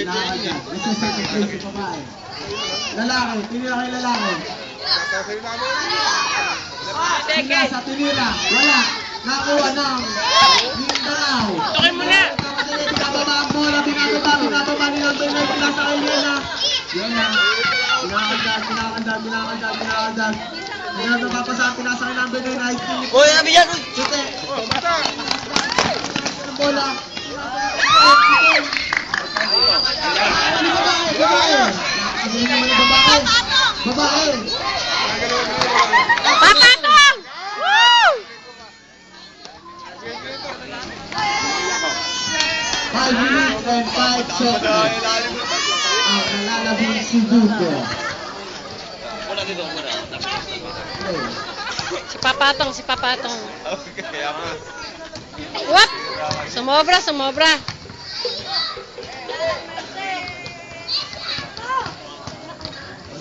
Nakakagyan. Nasa-second place yung babae. Lalaki. Tinira kay lalaki. Pinasa, tinira. Wala. Nakuha ng Mindanao. Tukin mo na! Binababa ang bola. Binababa ni number 9. Pinasa kay Yena. Yena. Pinakandad. Pinasa papasa. Pinasa kay number 9. Ice cream. Uy, sabi yan! Chute. Ang bola. Babae. Papatong! Woo! 5 minutes and 5 seconds. Ang nalalabing si Dugo. Si Papatong. What? Sumobra.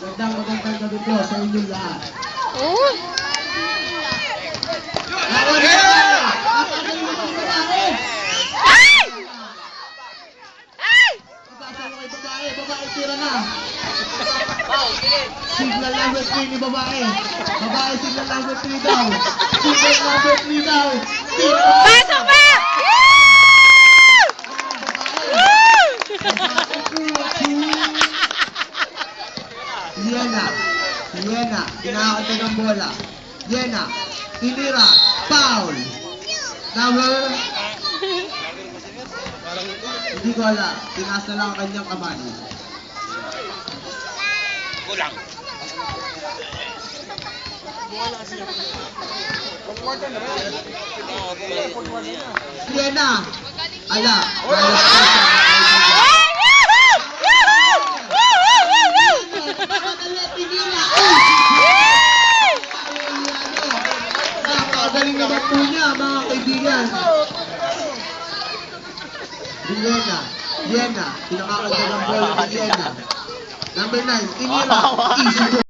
Magandang gabi po sa inyong lahat. Oh! Ay! Ay! Babae tira na. Signal number 3 ni babae. Babae signal number 3 daw. Signal number 3 daw. Pasok ba? Yena, kinakanta ng bola. Yena, tinira, foul. Number, hindi ko alam, tinasa lang ang kanyang kamay. Kulang. Yena, ala, napakagaling naman po niya, mga kaibigan. Yena, pinakakaganda ng bola ni Yena. Number 9, tinira, easy goal.